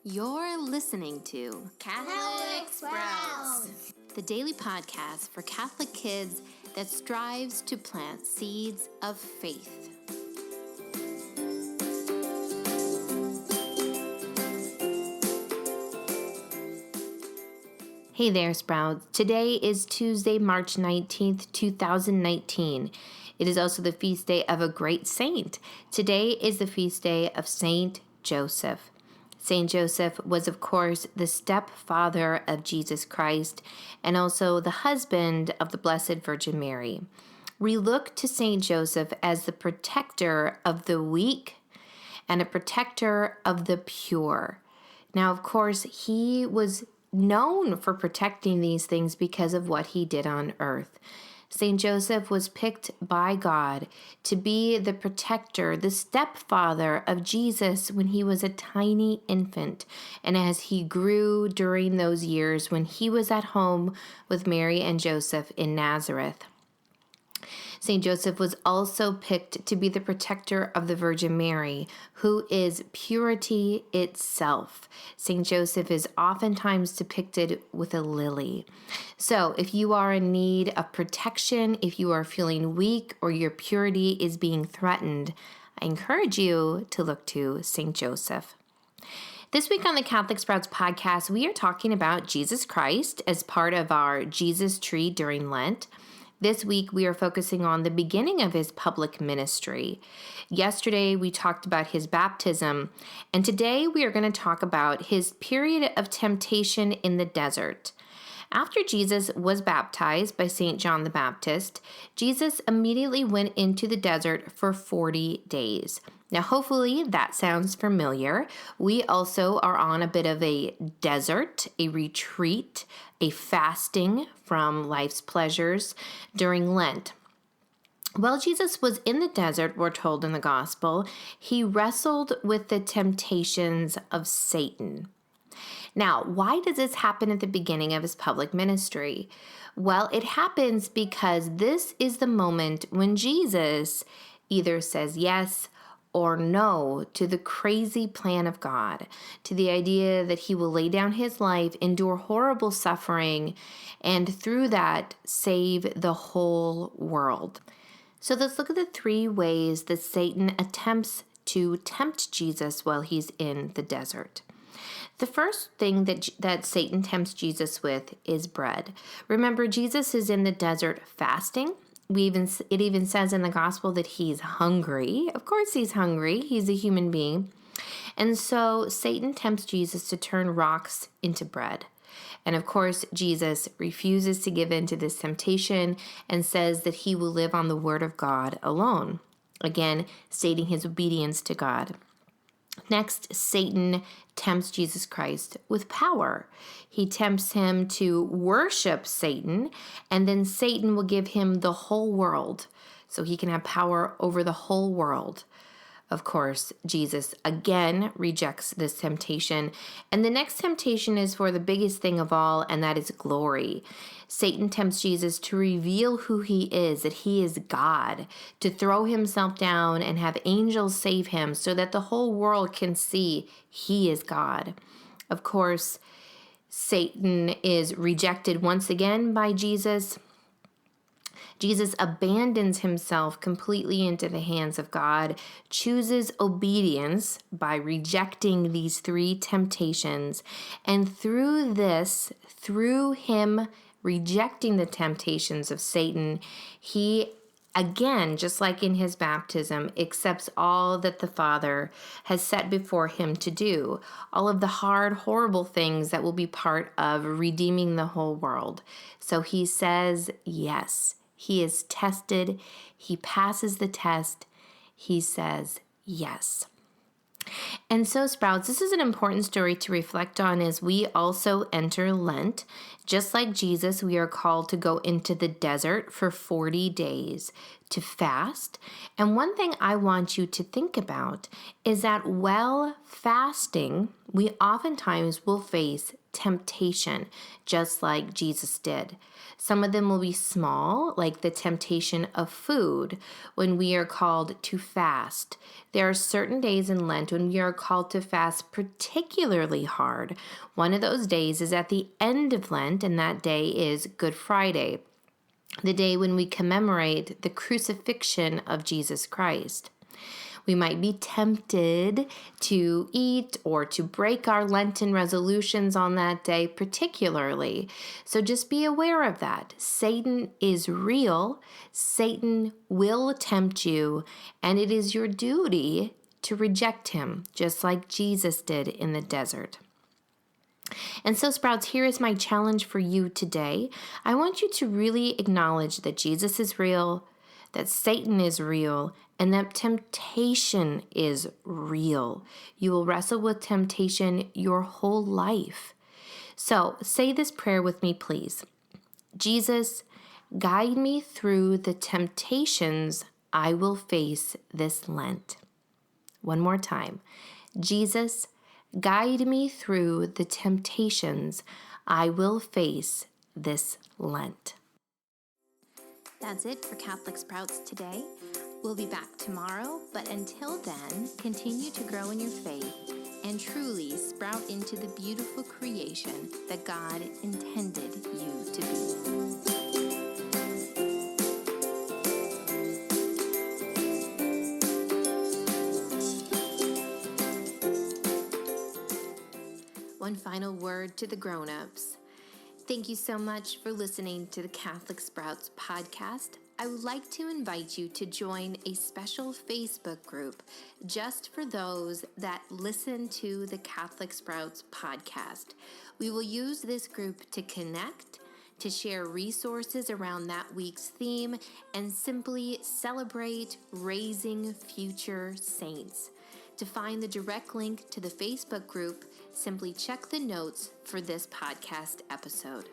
You're listening to Catholic Sprouts, the daily podcast for Catholic kids that strives to plant seeds of faith. Hey there, Sprouts. Today is Tuesday, March 19th, 2019. It is also the feast day of a great saint. Today is the feast day of Saint Joseph. Saint Joseph was, of course, the stepfather of Jesus Christ and also the husband of the Blessed Virgin Mary. We look to Saint Joseph as the protector of the weak and a protector of the pure. Now, of course, he was known for protecting these things because of what he did on earth. Saint Joseph was picked by God to be the protector, the stepfather of Jesus when he was a tiny infant, and as he grew during those years when he was at home with Mary and Joseph in Nazareth. Saint Joseph was also picked to be the protector of the Virgin Mary, who is purity itself. Saint Joseph is oftentimes depicted with a lily. So if you are in need of protection, if you are feeling weak or your purity is being threatened, I encourage you to look to Saint Joseph. This week on the Catholic Sprouts podcast, we are talking about Jesus Christ as part of our Jesus Tree during Lent. This week, we are focusing on the beginning of his public ministry. Yesterday, we talked about his baptism, and today we are going to talk about his period of temptation in the desert. After Jesus was baptized by St. John the Baptist, Jesus immediately went into the desert for 40 days. Now, hopefully that sounds familiar. We also are on a bit of a desert, a retreat, a fasting from life's pleasures during Lent. While Jesus was in the desert, we're told in the gospel, he wrestled with the temptations of Satan. Now, why does this happen at the beginning of his public ministry? Well, it happens because this is the moment when Jesus either says yes or no to the crazy plan of God, to the idea that he will lay down his life, endure horrible suffering, and through that save the whole world. So let's look at the three ways that Satan attempts to tempt Jesus while he's in the desert. The first thing that Satan tempts Jesus with is bread. Remember, Jesus is in the desert fasting. It even says in the gospel that he's hungry. Of course he's hungry. He's a human being. And so Satan tempts Jesus to turn rocks into bread. And of course, Jesus refuses to give in to this temptation and says that he will live on the word of God alone. Again, stating his obedience to God. Next, Satan tempts Jesus Christ with power. He tempts him to worship Satan, and then Satan will give him the whole world, so he can have power over the whole world. Of course, Jesus again rejects this temptation. And the next temptation is for the biggest thing of all, and that is glory. Satan tempts Jesus to reveal who he is, that he is God, to throw himself down and have angels save him so that the whole world can see he is God. Of course, Satan is rejected once again by Jesus. Jesus abandons himself completely into the hands of God, chooses obedience by rejecting these three temptations, and through him rejecting the temptations of Satan, he again, just like in his baptism, accepts all that the Father has set before him to do, all of the hard, horrible things that will be part of redeeming the whole world. So he says yes. He is tested. He passes the test. He says yes. And so, Sprouts, this is an important story to reflect on as we also enter Lent. Just like Jesus, we are called to go into the desert for 40 days to fast. And one thing I want you to think about is that while fasting, we oftentimes will face temptation, just like Jesus did. Some of them will be small, like the temptation of food when we are called to fast. There are certain days in Lent when we are called to fast particularly hard. One of those days is at the end of Lent, and that day is Good Friday, the day when we commemorate the crucifixion of Jesus Christ. We might be tempted to eat or to break our Lenten resolutions on that day particularly. So just be aware of that. Satan is real. Satan will tempt you, and it is your duty to reject him, just like Jesus did in the desert. And so, Sprouts, here is my challenge for you today. I want you to really acknowledge that Jesus is real, that Satan is real, and that temptation is real. You will wrestle with temptation your whole life. So say this prayer with me, please. Jesus, guide me through the temptations I will face this Lent. One more time. Jesus, guide me through the temptations I will face this Lent. That's it for Catholic Sprouts today. We'll be back tomorrow, but until then, continue to grow in your faith and truly sprout into the beautiful creation that God intended you to be. One final word to the grown-ups. Thank you so much for listening to the Catholic Sprouts podcast. I would like to invite you to join a special Facebook group just for those that listen to the Catholic Sprouts podcast. We will use this group to connect, to share resources around that week's theme, and simply celebrate raising future saints. To find the direct link to the Facebook group, simply check the notes for this podcast episode.